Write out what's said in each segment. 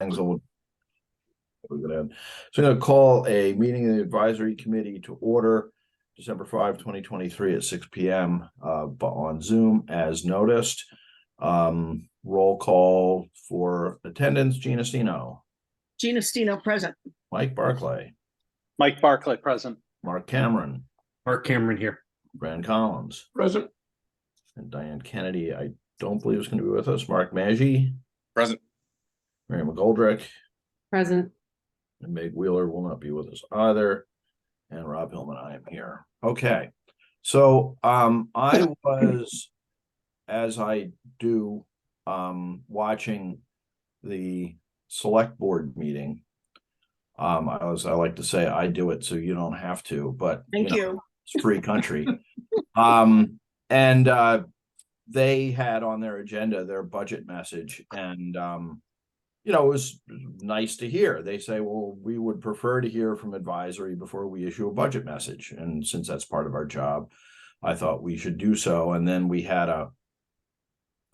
things will we're gonna so I'm gonna call a meeting of the advisory committee to order December 5, 2023 at 6 p.m. But on Zoom as noticed. Roll call for attendance. Gina Stino. Gina Stino present. Mike Barclay. Mike Barclay present. Mark Cameron. Mark Cameron here. Brand Collins. Present. And Diane Kennedy, I don't believe is going to be with us. Mark Maggi. Present. Mary McGoldrick. Present. And Meg Wheeler will not be with us either. And Rob Hillman, I am here. Okay. So I was, as I do, watching the select board meeting. I like to say I do it so you don't have to, but Thank you. It's free country. And they had on their agenda their budget message, and it was nice to hear. They say, well, we would prefer to hear from advisory before we issue a budget message, and since that's part of our job, I thought we should do so. And then we had a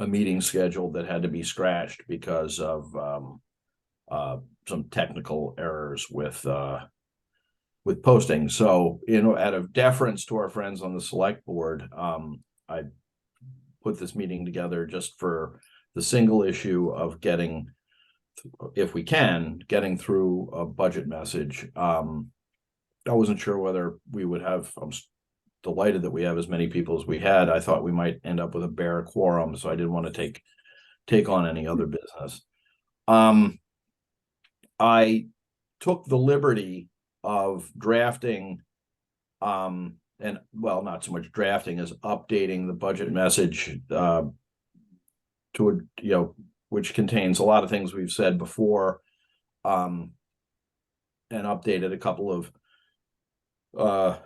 meeting scheduled that had to be scratched because of some technical errors with posting. So, out of deference to our friends on the select board, I put this meeting together just for the single issue of getting, if we can, getting through a budget message. I wasn't sure whether we would have, I'm delighted that we have as many people as we had. I thought we might end up with a bare quorum, so I didn't want to take on any other business. I took the liberty of drafting, and well, not so much drafting as updating the budget message to which contains a lot of things we've said before, and updated a couple of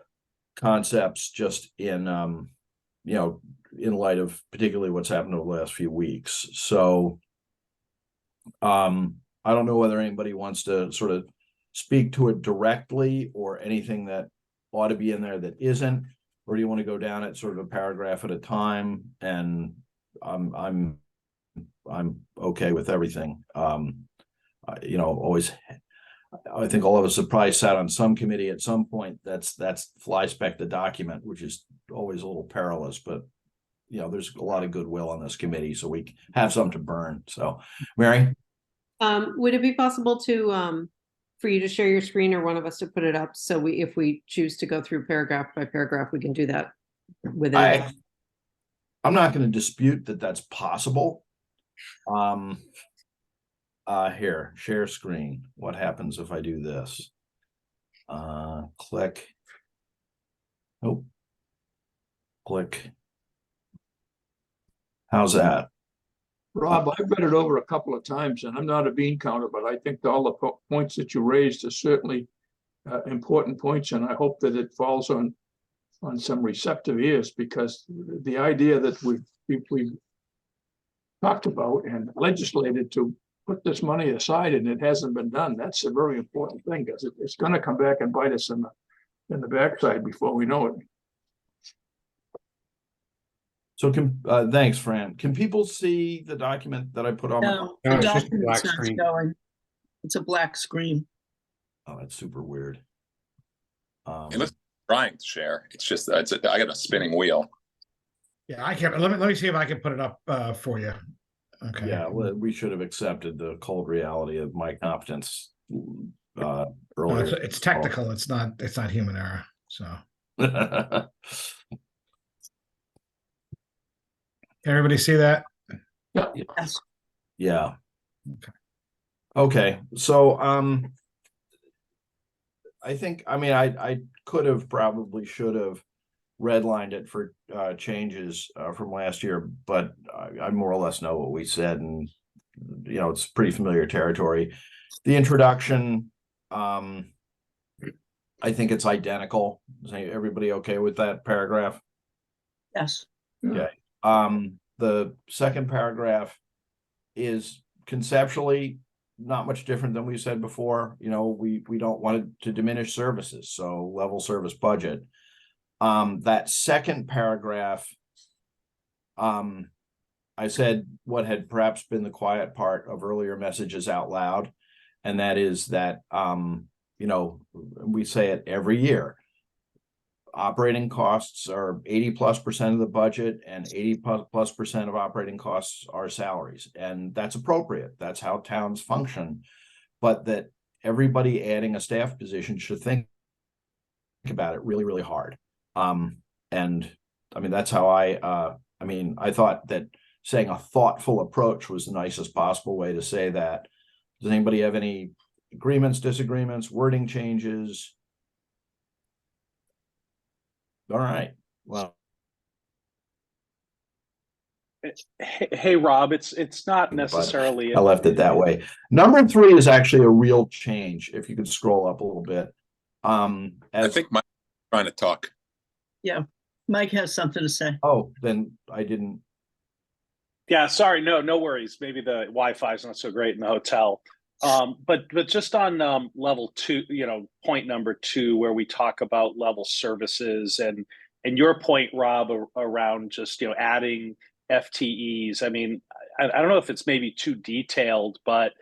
concepts just in in light of particularly what's happened over the last few weeks. So I don't know whether anybody wants to sort of speak to it directly or anything that ought to be in there that isn't, or do you want to go down it sort of a paragraph at a time? And I'm okay with everything. Always, I think all of us have probably sat on some committee at some point that's fly spec the document, which is always a little perilous, but there's a lot of goodwill on this committee, so we have some to burn. So, Mary? Would it be possible to for you to share your screen, or one of us to put it up, so if we choose to go through paragraph by paragraph, we can do that within I'm not going to dispute that that's possible. Here, share screen. What happens if I do this? Click. Nope. Click. How's that? Rob, I've read it over a couple of times, and I'm not a bean counter, but I think all the points that you raised are certainly important points, and I hope that it falls on some receptive ears, because the idea that we've talked about and legislated to put this money aside and it hasn't been done, that's a very important thing, because it's going to come back and bite us in the backside before we know it. So thanks, Fran. Can people see the document that I put on? No, No, the it's just a document's black not screen. showing. It's a black screen. Oh, that's super weird. It looks trying to share. It's just I got a spinning wheel. Yeah, I can. Let me see if I can put it up for you. Okay. Yeah, well, we should have accepted the cold reality of my competence earlier. It's technical. It's not human error. So everybody see that? Yes. Yeah. Okay. So I think, I could have probably should have redlined it for changes from last year, but I more or less know what we said, and it's pretty familiar territory. The introduction, I think it's identical. Is everybody okay with that paragraph? Yes. Okay. The second paragraph is conceptually not much different than we said before. We don't want it to diminish services, so level service budget. That second paragraph I said what had perhaps been the quiet part of earlier messages out loud, and that is that, you know, we say it every year. Operating costs are 80+% of the budget, and 80+% of operating costs are salaries, and that's appropriate. That's how towns function. But that everybody adding a staff position should think about it really, really hard. And I mean, that's how I mean, I thought that saying a thoughtful approach was the nicest possible way to say that. Does anybody have any agreements, disagreements, wording changes? All right, well, Hey, Rob, it's not necessarily. I left it that way. Number 3 is actually a real change. If you could scroll up a little bit. I think Mike's trying to talk. Yeah, Mike has something to say. Oh, then I didn't. Yeah, sorry, no worries. Maybe the Wi-Fi is not so great in the hotel. But just on level 2, you know, point number 2, where we talk about level services and your point, Rob, around just, you know, adding FTEs. I mean, I don't know if it's maybe too detailed, but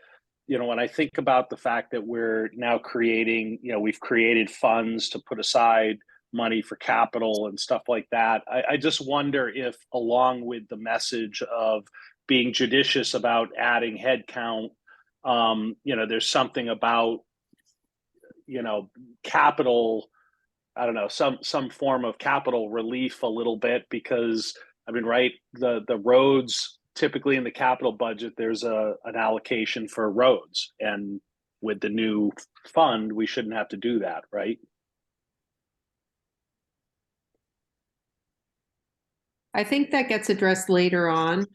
you know, when I think about the fact that we're now creating, you know, we've created funds to put aside money for capital and stuff like that. I just wonder if, along with the message of being judicious about adding headcount, you know, there's something about, you know, capital, I don't know, some form of capital relief a little bit, because I mean, right, the roads, typically in the capital budget, there's an allocation for roads, and with the new fund, we shouldn't have to do that, right? I think that gets addressed later on,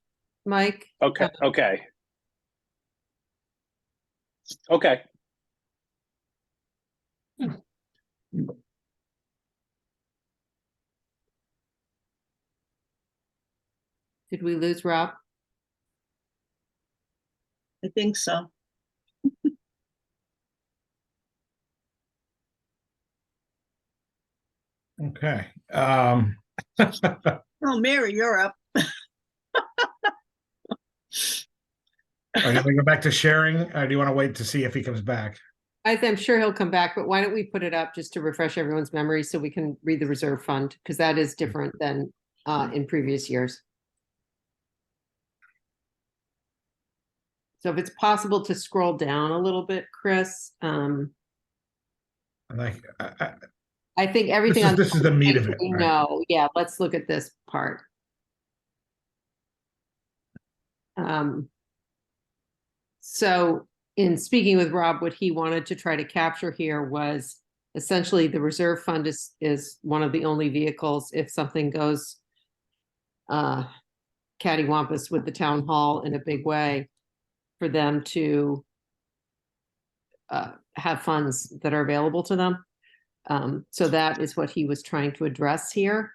Mike. Okay. Did we lose Rob? I think so. Okay. Oh, Mary, you're up. Are you going to go back to sharing, or do you want to wait to see if he comes back? I'm sure he'll come back, but why don't we put it up just to refresh everyone's memory so we can read the reserve fund, because that is different than in previous years. So if it's possible to scroll down a little bit, Chris. Like, I think everything this is the meat of it. we Right? know. Yeah, let's look at this part. So in speaking with Rob, what he wanted to try to capture here was essentially the reserve fund is one of the only vehicles if something goes cattywampus with the town hall in a big way, for them to have funds that are available to them. So that is what he was trying to address here.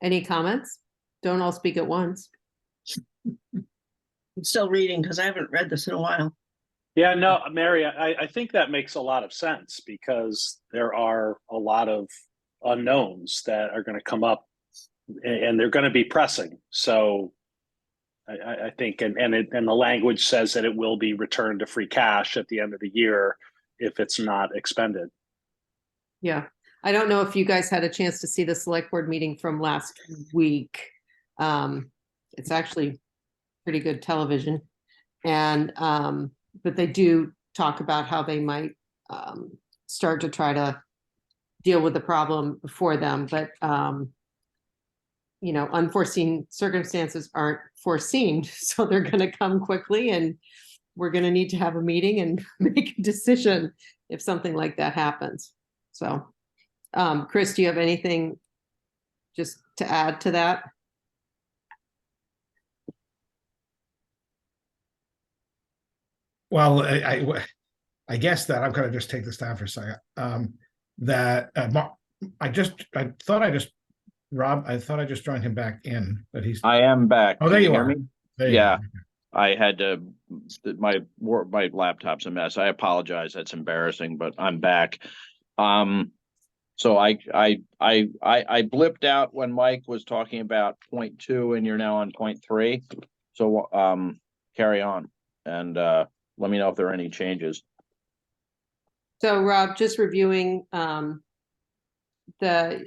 Any comments? Don't all speak at once. I'm still reading because I haven't read this in a while. Yeah, no, Mary, I think that makes a lot of sense, because there are a lot of unknowns that are going to come up, and they're going to be pressing. So I think, and the language says that it will be returned to free cash at the end of the year if it's not expended. Yeah. I don't know if you guys had a chance to see the select board meeting from last week. It's actually pretty good television. And, but they do talk about how they might start to try to deal with the problem for them. But, you know, unforeseen circumstances aren't foreseen. So they're going to come quickly, and we're going to need to have a meeting and make a decision if something like that happens. So, Chris, do you have anything just to add to that? Well, I guess that I'm gonna just take this down for a second. That I thought I just Rob, I thought I just joined him back in, but he's I am back. oh, there Can you hear are. me? There you Yeah. go. I had to, my laptop's a mess. I apologize. That's embarrassing, but I'm back. So I blipped out when Mike was talking about point 2 and you're now on point 3. So, carry on and, let me know if there are any changes. So Rob, just reviewing, the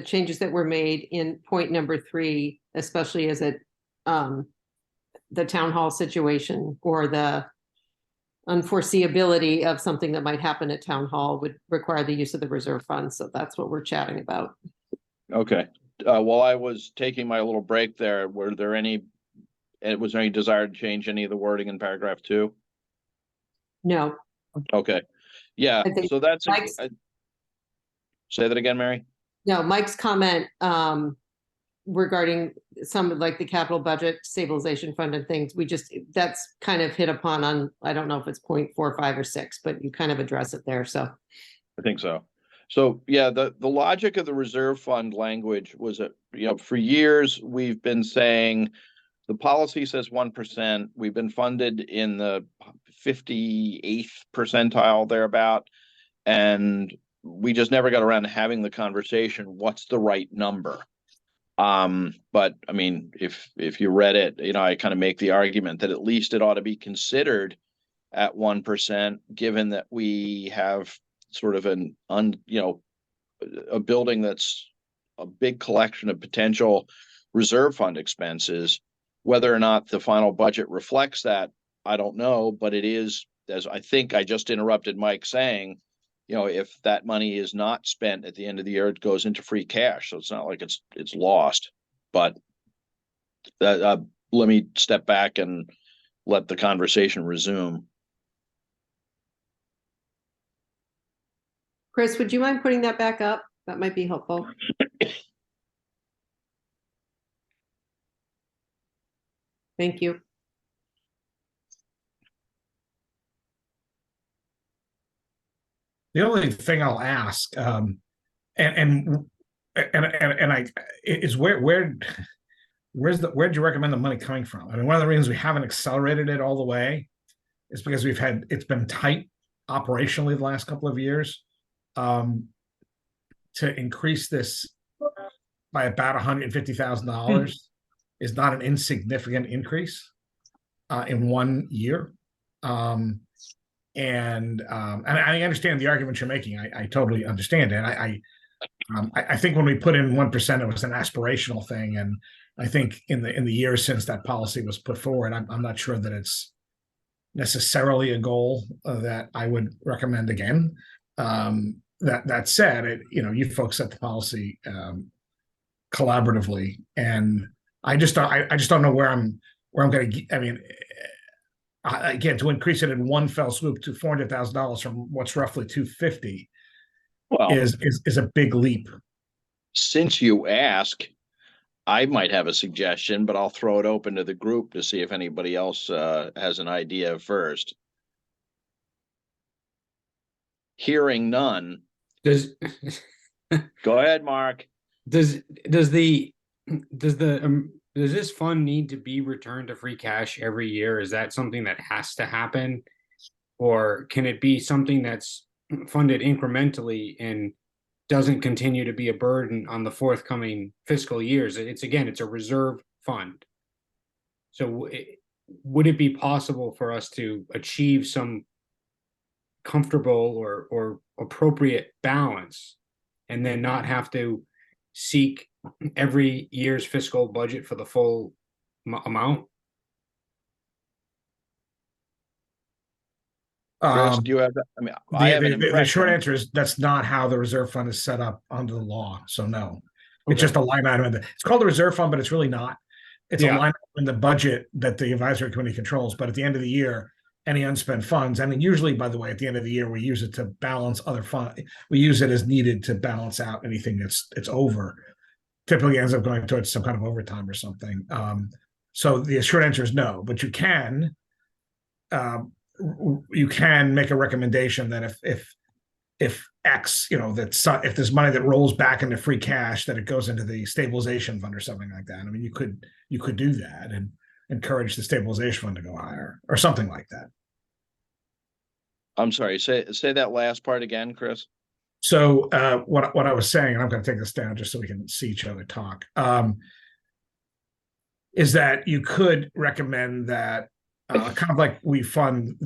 changes that were made in point number 3, especially as it, the town hall situation or the unforeseeability of something that might happen at town hall would require the use of the reserve fund. So that's what we're chatting about. Okay. While I was taking my little break there, was there any desire to change any of the wording in paragraph 2? No, Okay. Yeah, I think so that's, Mike's- say that again, Mary? no, Mike's comment, regarding some of like the capital budget stabilization fund and things, that's kind of hit upon on, I don't know if it's 0.45 or 6, but you kind of address it there. So I think so. So, yeah, the logic of the reserve fund language was that, for years, we've been saying the policy says 1%. We've been funded in the 58th percentile thereabout. And we just never got around to having the conversation, what's the right number? But I mean, if you read it, I kind of make the argument that at least it ought to be considered at 1%, given that we have sort of a building that's a big collection of potential reserve fund expenses. Whether or not the final budget reflects that, I don't know, but it is, as I think I just interrupted Mike saying, if that money is not spent at the end of the year, it goes into free cash. So it's not like it's lost, but let me step back and let the conversation resume. Chris, would you mind putting that back up? That might be helpful. Thank you. The only thing I'll ask, and I is where'd you recommend the money coming from? I mean, one of the reasons we haven't accelerated it all the way is because it's been tight operationally the last couple of years. To increase this by about $150,000 is not an insignificant increase in 1 year. And I understand the argument you're making. I totally understand it. I think when we put in 1%, it was an aspirational thing, and I think in the years since that policy was put forward, I'm not sure that it's necessarily a goal that I would recommend again. That said, you folks set the policy collaboratively, and I just don't know where I'm going to. I mean, again, to increase it in one fell swoop to $400,000 from what's roughly $250 is a big leap. Since you ask, I might have a suggestion, but I'll throw it open to the group to see if anybody else has an idea first. Hearing none. Does Go ahead, Mark. does this fund need to be returned to free cash every year? Is that something that has to happen, or can it be something that's funded incrementally and doesn't continue to be a burden on the forthcoming fiscal years? It's a reserve fund. So would it be possible for us to achieve some comfortable or appropriate balance and then not have to seek every year's fiscal budget for the full amount? Chris, do you have that? I mean, I have an impression. The short answer is that's not how the reserve fund is set up under the law. So no, it's just a line item. It's called the reserve fund, but it's really not. It's a line item in the budget that the advisory committee controls. But at the end of the year, any unspent funds, I mean, usually, by the way, at the end of the year, we use it to balance other funds. We use it as needed to balance out anything that's over. Typically ends up going towards some kind of overtime or something. So the short answer is no, but you can you can make a recommendation that if X, if there's money that rolls back into free cash, that it goes into the stabilization fund or something like that. I mean, you could do that and encourage the stabilization fund to go higher or something like that. I'm sorry, say that last part again, Chris. So what I was saying, and I'm going to take this down just so we can see each other talk, is that you could recommend that kind of like we fund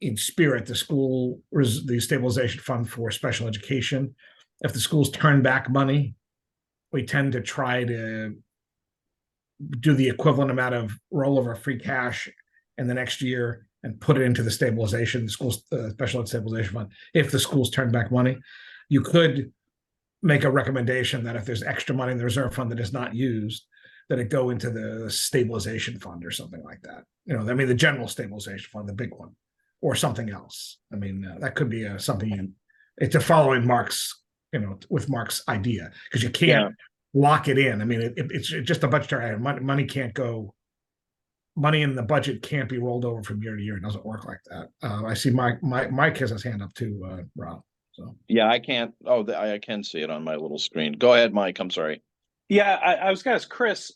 in spirit, the stabilization fund for special education. If the schools turn back money, we tend to try to do the equivalent amount of rollover free cash in the next year and put it into the special ed stabilization fund. If the schools turn back money, you could make a recommendation that if there's extra money in the reserve fund that is not used, that it go into the stabilization fund or something like that. The general stabilization fund, the big one, or something else. I mean, that could be something. It's a following Mark's, with Mark's idea, because you can't lock it in. I mean, it's just a budgetary item. Money can't go. Money in the budget can't be rolled over from year to year. It doesn't work like that. I see Mike has his hand up too, Rob. So yeah, I can't. Oh, I can see it on my little screen. Go ahead, Mike. I'm sorry. Yeah, I was going to ask Chris.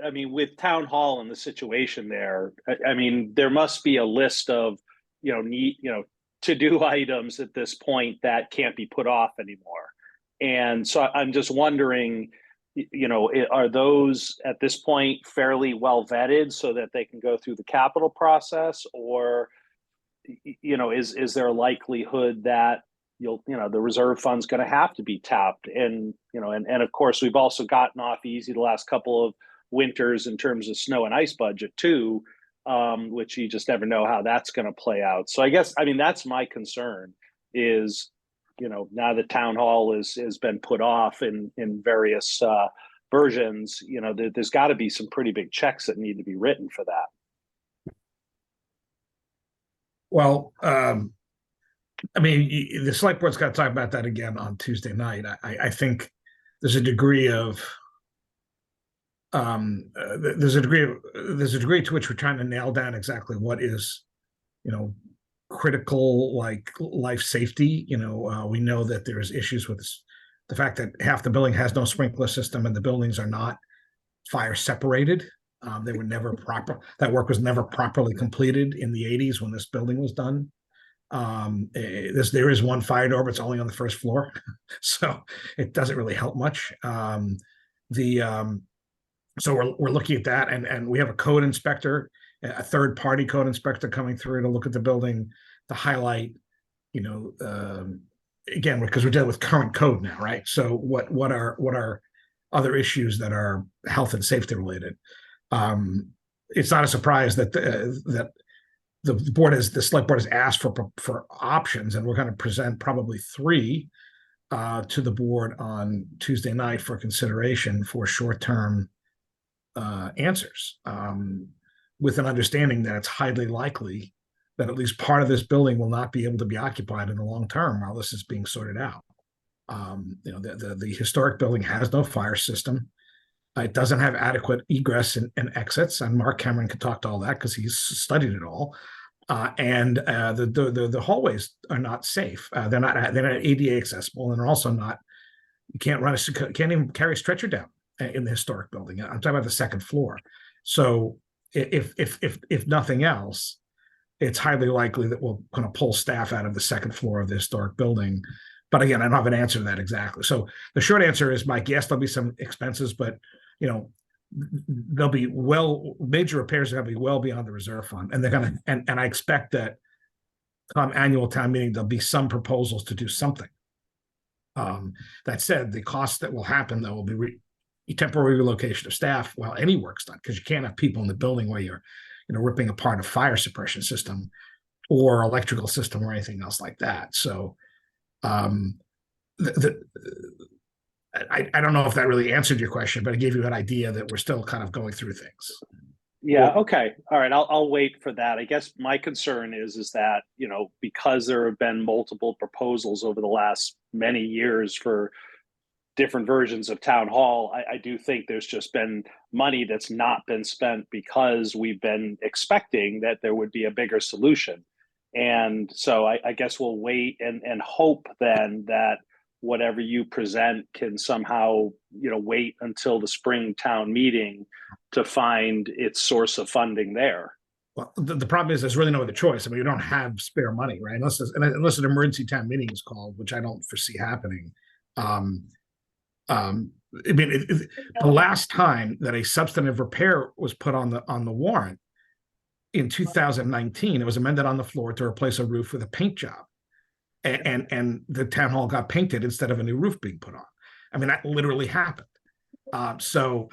I mean, with town hall and the situation there, I mean, there must be a list of to-do items at this point that can't be put off anymore. And so I'm just wondering, are those at this point fairly well vetted so that they can go through the capital process, or is there a likelihood that the reserve fund's going to have to be tapped? And and of course we've also gotten off easy the last couple of winters in terms of snow and ice budget too, which you just never know how that's going to play out. So I guess, that's my concern is, now that town hall has been put off in various versions, there's got to be some pretty big checks that need to be written for that. Well, the select board's got to talk about that again on Tuesday night. I think there's a degree of there's a degree to which we're trying to nail down exactly what is, critical, like life safety. We know that there's issues with the fact that half the building has no sprinkler system and the buildings are not fire separated. They were never proper. That work was never properly completed in the 80s when this building was done. There is one fire door, but it's only on the first floor, so it doesn't really help much. So we're looking at that, and we have a code inspector, a third party code inspector coming through to look at the building to highlight, again, because we're dealing with current code now, right? So what are other issues that are health and safety related? It's not a surprise that the select board has asked for options, and we're going to present probably 3 to the board on Tuesday night for consideration for short-term answers, with an understanding that it's highly likely that at least part of this building will not be able to be occupied in the long term while this is being sorted out. The historic building has no fire system. It doesn't have adequate egress and exits, and Mark Cameron can talk to all that because he's studied it all. And the hallways are not safe. They're not ADA accessible, and they're also not. You can't even carry a stretcher down in the historic building. I'm talking about the second floor. So if nothing else, it's highly likely that we're going to pull staff out of the second floor of the historic building. But again, I don't have an answer to that exactly. So the short answer is, Mike, yes, there'll be some expenses, but there'll be major repairs are going to be well beyond the reserve fund, and they're going to, and I expect that come annual town meeting, there'll be some proposals to do something. That said, the cost that will happen though will be temporary relocation of staff while any work's done, because you can't have people in the building where you're ripping apart a fire suppression system or electrical system or anything else like that. So I don't know if that really answered your question, but it gave you an idea that we're still kind of going through things. Yeah. Okay. All right. I'll wait for that. I guess my concern is that, because there have been multiple proposals over the last many years for different versions of town hall. I do think there's just been money that's not been spent because we've been expecting that there would be a bigger solution. And so I guess we'll wait and hope then that whatever you present can somehow, wait until the spring town meeting to find its source of funding there. Well, the problem is there's really no other choice. I mean, you don't have spare money, right? Unless an emergency town meeting is called, which I don't foresee happening. I mean, the last time that a substantive repair was put on the warrant in 2019, it was amended on the floor to replace a roof with a paint job, and the town hall got painted instead of a new roof being put on. I mean, that literally happened. So,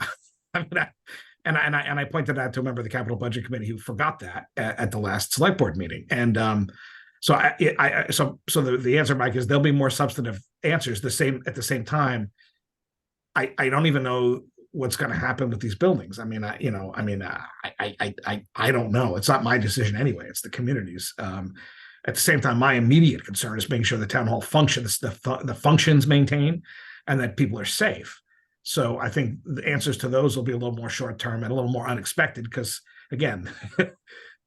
I mean, I pointed that to a member of the Capital Budget Committee who forgot that at the last select board meeting, and so the answer, Mike, is there'll be more substantive answers. At the same time, I don't even know what's going to happen with these buildings. I mean, I don't know. It's not my decision anyway. It's the community's. At the same time, my immediate concern is making sure the town hall functions, the functions maintained, and that people are safe. So I think the answers to those will be a little more short term and a little more unexpected because, again,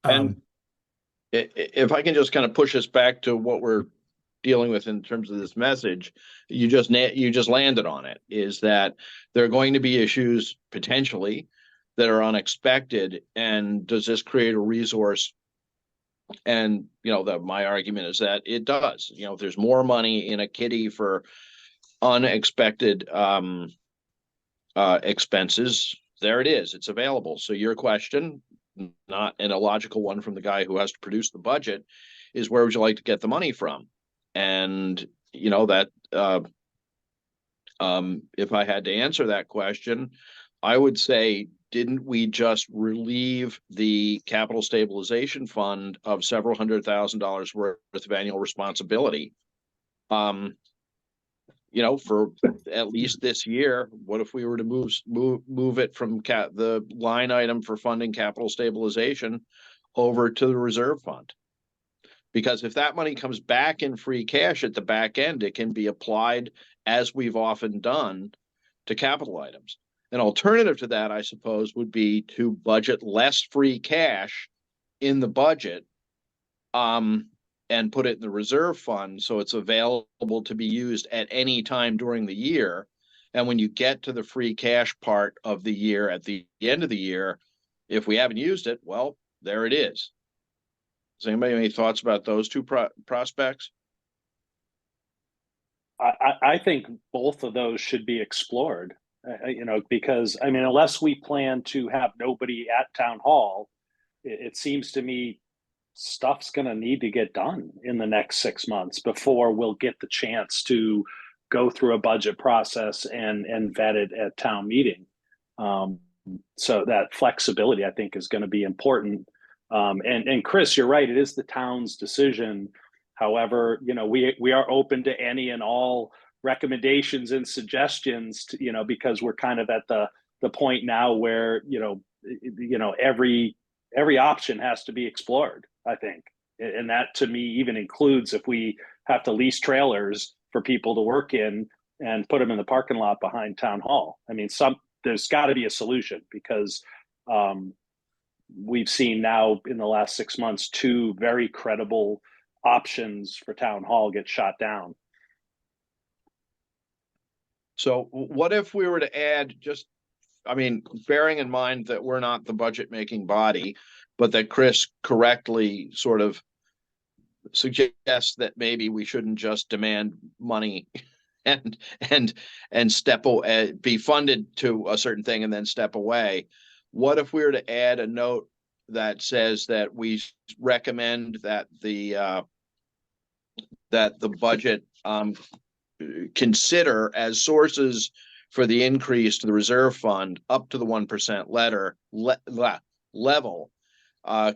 And if I can just kind of push us back to what we're dealing with in terms of this message, you just landed on it, is that there are going to be issues potentially that are unexpected, and does this create a resource? And my argument is that it does. If there's more money in a kitty for unexpected expenses, there it is. It's available. So your question, not an illogical one from the guy who has to produce the budget, is where would you like to get the money from? And that if I had to answer that question, I would say, didn't we just relieve the capital stabilization fund of several $100,000 worth of annual responsibility? For at least this year. What if we were to move it from the line item for funding capital stabilization over to the reserve fund? Because if that money comes back in free cash at the back end, it can be applied, as we've often done, to capital items. An alternative to that, I suppose, would be to budget less free cash in the budget, and put it in the reserve fund so it's available to be used at any time during the year. And when you get to the free cash part of the year at the end of the year, if we haven't used it, well, there it is. Does anybody have any thoughts about those two prospects? I think both of those should be explored, because unless we plan to have nobody at town hall, it seems to me stuff's going to need to get done in the next 6 months before we'll get the chance to go through a budget process and vet it at town meeting. So that flexibility, I think, is going to be important. And Chris, you're right. It is the town's decision. However, we are open to any and all recommendations and suggestions to, because we're kind of at the point now where, every option has to be explored, I think. And that, to me, even includes if we have to lease trailers for people to work in and put them in the parking lot behind town hall. I mean, there's got to be a solution, because we've seen now in the last 6 months, 2 very credible options for town hall get shot down. So what if we were to add bearing in mind that we're not the budget making body, but that Chris correctly sort of suggests that maybe we shouldn't just demand money and be funded to a certain thing and then step away. What if we were to add a note that says that we recommend that the budget consider as sources for the increase to the reserve fund up to the 1% level,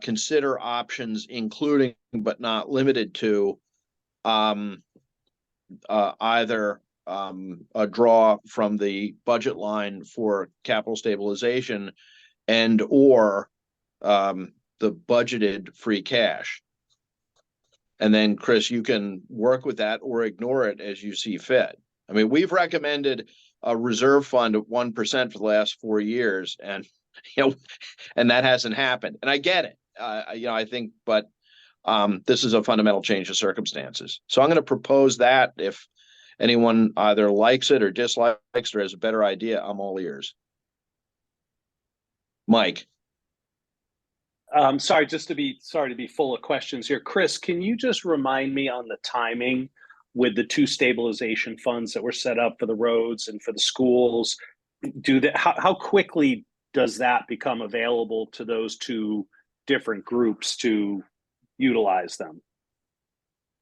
consider options including but not limited to either a draw from the budget line for capital stabilization and or the budgeted free cash. And then, Chris, you can work with that or ignore it as you see fit. I mean, we've recommended a reserve fund of 1% for the last 4 years, and and that hasn't happened. And I get it. I think, but this is a fundamental change of circumstances. So I'm going to propose that. If anyone either likes it or dislikes or has a better idea, I'm all ears. Mike. Sorry to be full of questions here. Chris, can you just remind me on the timing with the two stabilization funds that were set up for the roads and for the schools? How quickly does that become available to those two different groups to utilize them?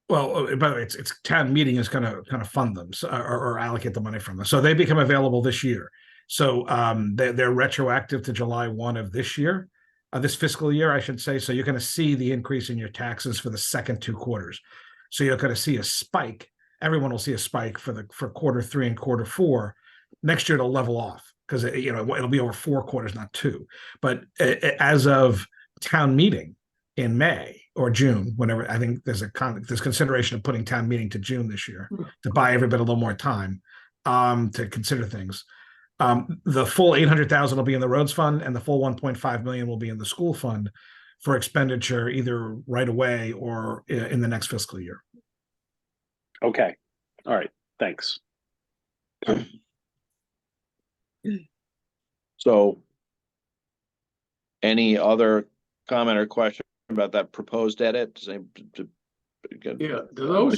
Well, by the way, it's town meeting is going to kind of fund them, or allocate the money from them. So they become available this year. So they're retroactive to July 1 of this year, this fiscal year, I should say. So you're going to see the increase in your taxes for the second 2 quarters. So you're going to see a spike. Everyone will see a spike for quarter 3 and quarter 4. Next year it'll level off because it'll be over 4 quarters, not 2. But as of town meeting in May or June, whenever, I think there's consideration of putting town meeting to June this year to buy everybody a little more time to consider things. The full 800,000 will be in the roads fund, and the full 1.5 million will be in the school fund for expenditure either right away or in the next fiscal year. Okay. All right. Thanks. So any other comment or question about that proposed edit? Yeah, do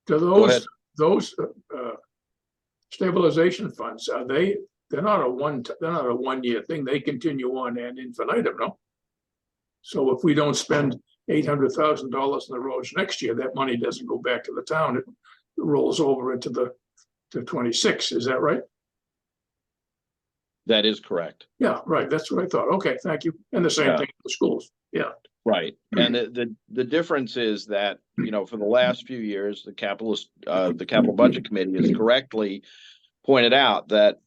ahead. those stabilization funds, they're not a 1 year thing. They continue on ad infinitum, no? So if we don't spend $800,000 in the roads next year, that money doesn't go back to the town. It rolls over into to 26. Is that right? That is correct. Yeah, right. That's what I thought. Okay, thank you. And the same thing for the schools. Yeah. Right. And the difference is that, for the last few years, the Capital Budget Committee has correctly pointed out that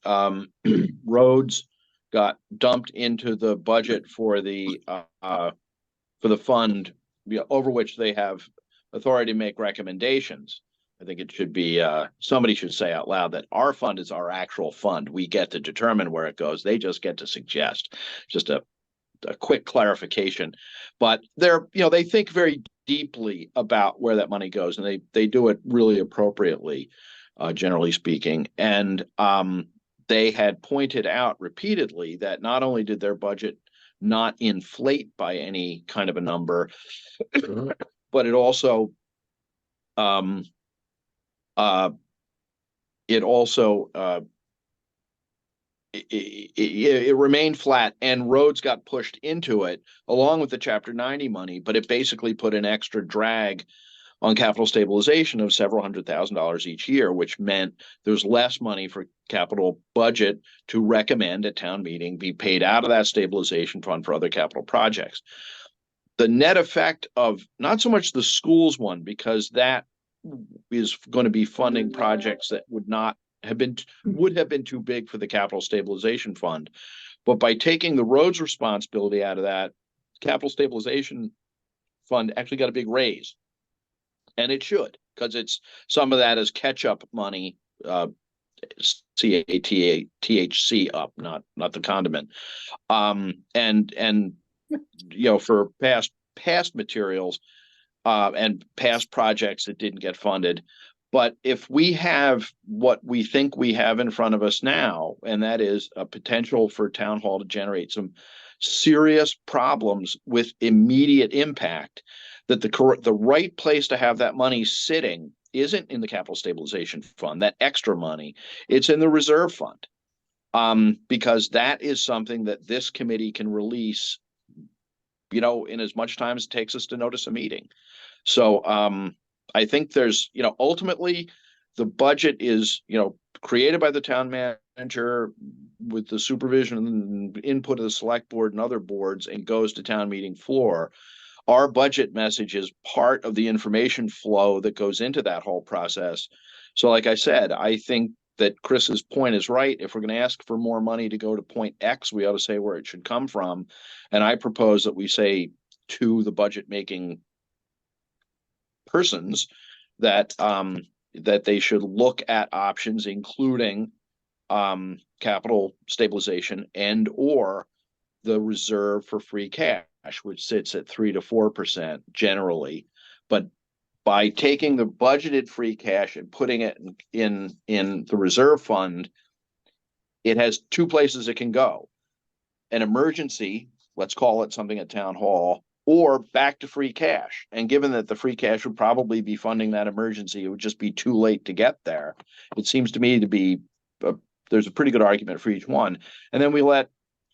roads got dumped into the budget for the fund over which they have authority to make recommendations. I think it should be somebody should say out loud that our fund is our actual fund. We get to determine where it goes. They just get to suggest. Just a quick clarification. But they think very deeply about where that money goes, and they do it really appropriately, generally speaking. And they had pointed out repeatedly that not only did their budget not inflate by any kind of a number, but it also it remained flat, and roads got pushed into it along with the Chapter 90 money, but it basically put an extra drag on capital stabilization of several $100,000 each year, which meant there's less money for capital budget to recommend at town meeting be paid out of that stabilization fund for other capital projects. The net effect of not so much the schools one, because that is going to be funding projects that would have been too big for the capital stabilization fund. But by taking the roads responsibility out of that, capital stabilization fund actually got a big raise. And it should, because it's some of that is catch-up money, CATHC up, not the condiment. And for past materials and past projects that didn't get funded. But if we have what we think we have in front of us now, and that is a potential for town hall to generate some serious problems with immediate impact, that the right place to have that money sitting isn't in the capital stabilization fund, that extra money, it's in the reserve fund. Because that is something that this committee can release, in as much time as it takes us to notice a meeting. So I think there's, ultimately the budget is, created by the town manager with the supervision and input of the select board and other boards, and goes to town meeting floor. Our budget message is part of the information flow that goes into that whole process. So like I said, I think that Chris's point is right. If we're going to ask for more money to go to point X, we ought to say where it should come from. And I propose that we say to the budget making persons, that that they should look at options, including capital stabilization and or the reserve for free cash, which sits at 3 to 4% generally. But by taking the budgeted free cash and putting it in the reserve fund, it has two places it can go: an emergency, let's call it something at town hall, or back to free cash. And given that the free cash would probably be funding that emergency, it would just be too late to get there. It seems to me to be there's a pretty good argument for each one. And then we let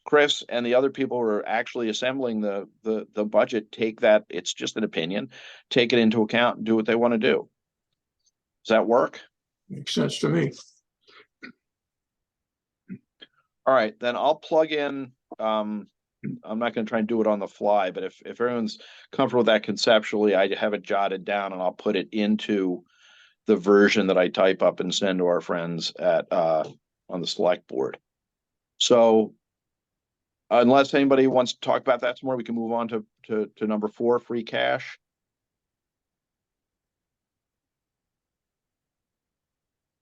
Chris and the other people who are actually assembling the budget take that. It's just an opinion, take it into account and do what they want to do. Does that work? Makes sense to me. All right, then I'll plug in. I'm not going to try and do it on the fly, but if everyone's comfortable with that conceptually, I have it jotted down and I'll put it into the version that I type up and send to our friends at on the select board. So unless anybody wants to talk about that some more, we can move on to number 4, free cash.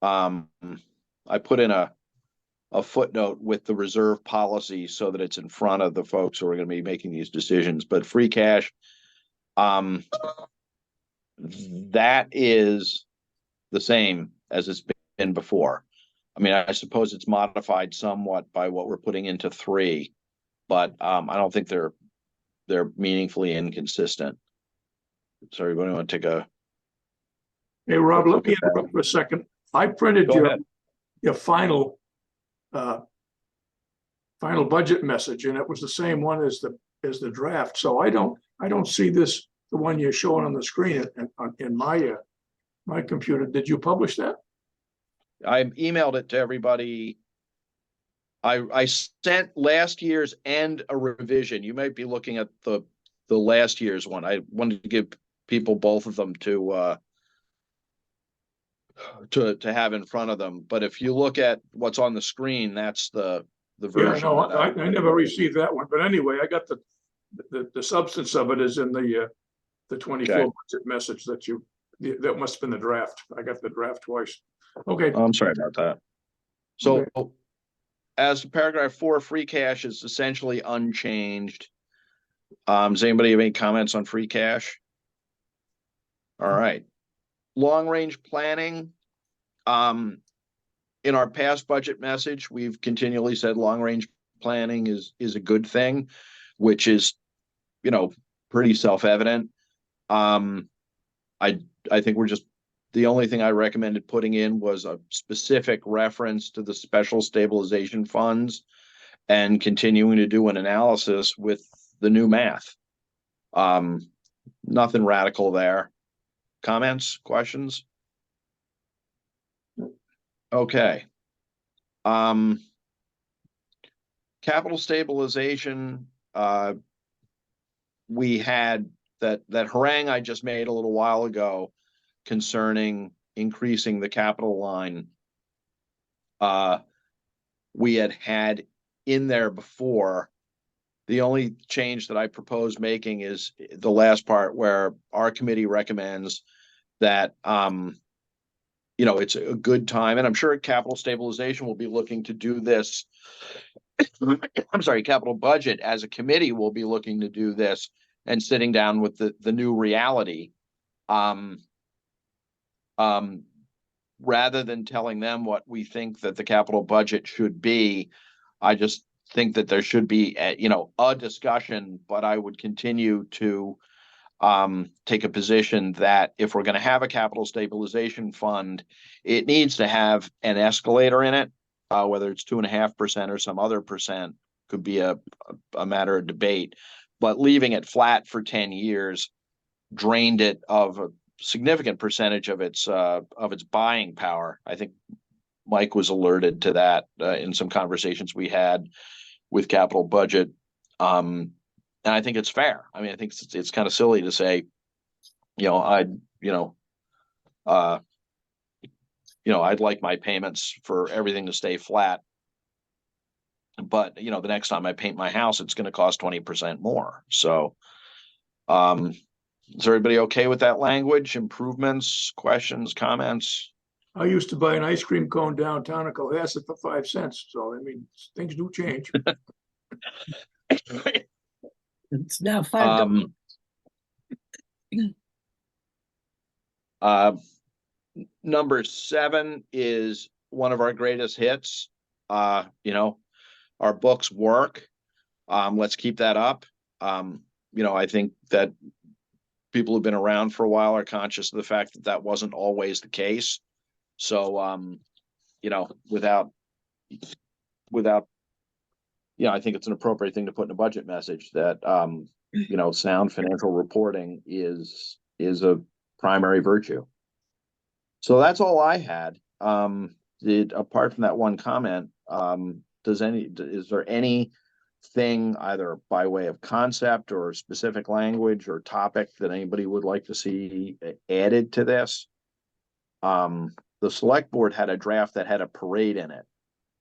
I put in a footnote with the reserve policy so that it's in front of the folks who are going to be making these decisions. But free cash, that is the same as it's been before. I mean, I suppose it's modified somewhat by what we're putting into 3, but I don't think they're meaningfully inconsistent. So everybody want to take a... Hey, Rob, let me interrupt for a second. I printed your final budget message, and it was the same one as the draft. So I don't see this, the one you're showing on the screen in my computer. Did you publish that? I emailed it to everybody. I sent last year's and a revision. You might be looking at the last year's one. I wanted to give people both of them to have in front of them. But if you look at what's on the screen, that's the version. Yeah, no, I never received that one. But anyway, I got the substance of it is in the 24 Okay. budget message that must have been the draft. I got the draft twice. Okay. I'm sorry about that. So as to paragraph 4, free cash is essentially unchanged. Does anybody have any comments on free cash? All right. Long range planning. In our past budget message, we've continually said long range planning is a good thing, which is, pretty self-evident. I think we're just, the only thing I recommended putting in was a specific reference to the special stabilization funds and continuing to do an analysis with the new math. Nothing radical there. Comments, questions? Okay. Capital stabilization, we had that harangue I just made a little while ago concerning increasing the capital line. We had in there before. The only change that I propose making is the last part where our committee recommends that it's a good time, and I'm sure capital stabilization will be looking to do this. I'm sorry, capital budget as a committee will be looking to do this and sitting down with the new reality. Rather than telling them what we think that the capital budget should be, I just think that there should be a discussion, but I would continue to take a position that if we're going to have a capital stabilization fund, it needs to have an escalator in it, whether it's 2.5% or some other percent could be a matter of debate, but leaving it flat for 10 years drained it of a significant percentage of its buying power. I think Mike was alerted to that in some conversations we had with capital budget. And I think it's fair. I mean, I think it's kind of silly to say, I'd like my payments for everything to stay flat. But, the next time I paint my house, it's going to cost 20% more. So, Is everybody okay with that language? Improvements, questions, comments? I used to buy an ice cream cone downtown in Cohasset for 5 cents. So, I mean, things do change. It's now $5. Number 7 is one of our greatest hits. Our books work. Let's keep that up. I think that people who've been around for a while are conscious of the fact that that wasn't always the case. So, without, I think it's an appropriate thing to put in a budget message that, sound financial reporting is a primary virtue. So that's all I had. Apart from that one comment, is there anything either by way of concept or specific language or topic that anybody would like to see added to this? The select board had a draft that had a parade in it.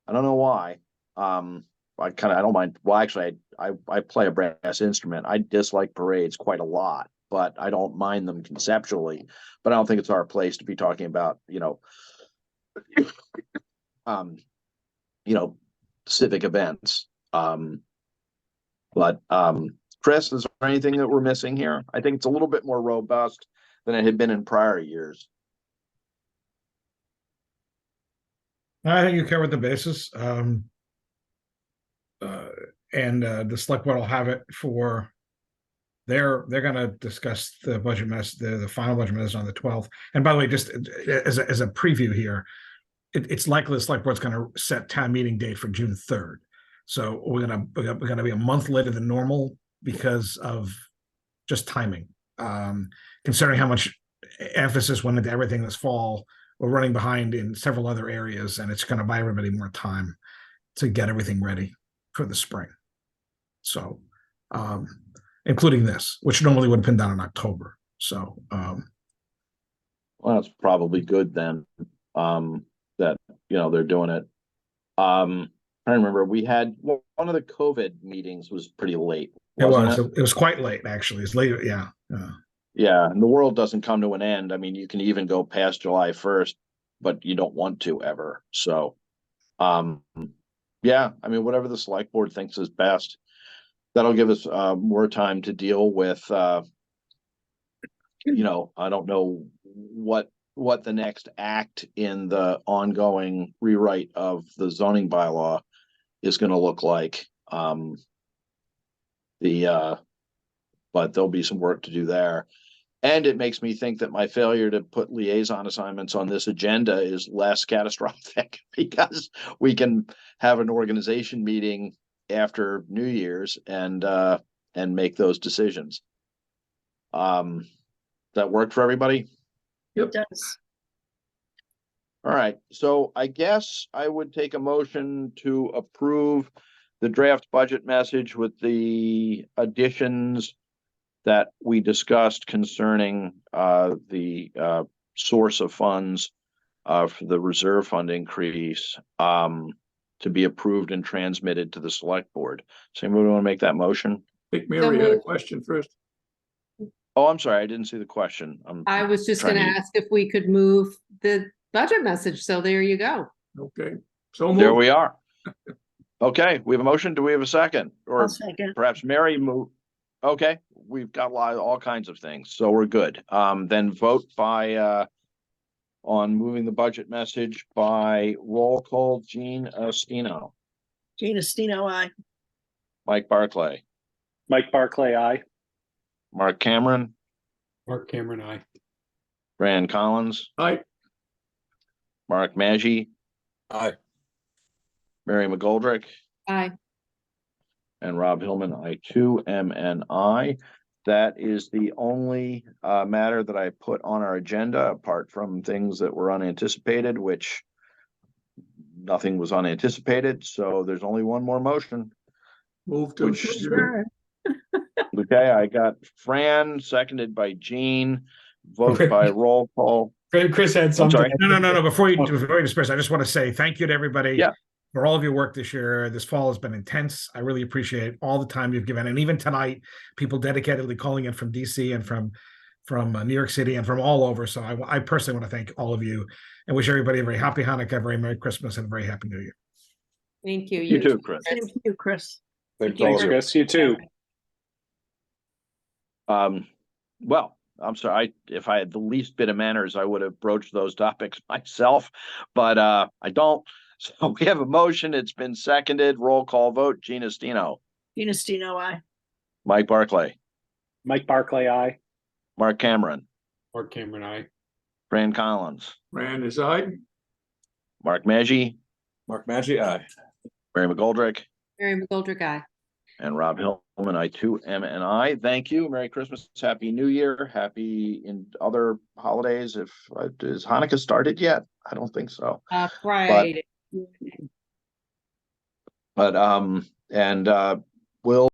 I don't know why. I don't mind. Well, actually, I play a brass instrument. I dislike parades quite a lot, but I don't mind them conceptually. But I don't think it's our place to be talking about, civic events. Chris, is there anything that we're missing here? I think it's a little bit more robust than it had been in prior years. I think you covered the bases. And the select board will have it for they're going to discuss the budget the final budget mess on the 12th. And by the way, just as a preview here, it's likely the select board's going to set town meeting date for June 3rd. So we're gonna be a month later than normal because of just timing. Considering how much emphasis went into everything this fall, we're running behind in several other areas, and it's going to buy everybody more time to get everything ready for the spring. So, including this, which normally would have been done in October. So, well, that's probably good then. That they're doing it. I remember we had one of the COVID meetings was pretty late. It was quite late, actually. It's later, yeah. Yeah, and the world doesn't come to an end. I mean, you can even go past July 1st, but you don't want to ever. So, yeah, I mean, whatever the select board thinks is best, that'll give us more time to deal with. I don't know what the next act in the ongoing rewrite of the zoning bylaw is going to look like. But there'll be some work to do there. And it makes me think that my failure to put liaison assignments on this agenda is less catastrophic because we can have an organization meeting after New Year's and make those decisions. That work for everybody? It does. All right, so I guess I would take a motion to approve the draft budget message with the additions that we discussed concerning the source of funds for the reserve fund increase to be approved and transmitted to the select board. So anybody want to make that motion? I think Mary had a question first. Oh, I'm sorry, I didn't see the question. I was just going to ask if we could move the budget message. So there you go. Okay, so moved. There we are. Okay, we have a motion. Do we have a second? Or I'll second. perhaps Mary move? Okay, we've got all kinds of things, so we're good. Then vote by on moving the budget message by roll call. Jean Estino. Jean Estino, aye. Mike Barclay. Mike Barclay, aye. Mark Cameron. Mark Cameron, aye. Fran Collins. Aye. Mark Maggi. Aye. Mary McGoldrick. Aye. And Rob Hillman, I too am an aye. That is the only matter that I put on our agenda, apart from things that were unanticipated, which nothing was unanticipated. So there's only one more motion. Move to Sure. Okay, I got Fran, seconded by Jean, vote by roll call. Chris had something. sorry. No. Before you disperse, I just want to say thank you to everybody. Yeah. For all of your work this year. This fall has been intense. I really appreciate all the time you've given. And even tonight, people dedicatedly calling in from DC and from from New York City and from all over. So I personally want to thank all of you and wish everybody a very happy Hanukkah, very Merry Christmas, and a very happy New Year. Thank you. You too, Chris. Same to you, Chris. Thank you Thanks, for- Chris. You too. Well, I'm sorry, if I had the least bit of manners, I would have broached those topics myself, but I don't. So we have a motion. It's been seconded. Roll call vote. Gina Stino, Gina Stino, aye. Mike Barclay, Mike Barclay, aye. Mark Cameron, Or Cameron, I. Fran Collins, Rand is aye. Mark Maggi, Mark Maggi, aye. Mary McGoldrick, Mary McGoldrick, aye. and Rob Hillman. I too am an I. Thank you. Merry Christmas. Happy New Year. Happy in other holidays. If is Hanukkah started yet? I don't think so. Friday. But we'll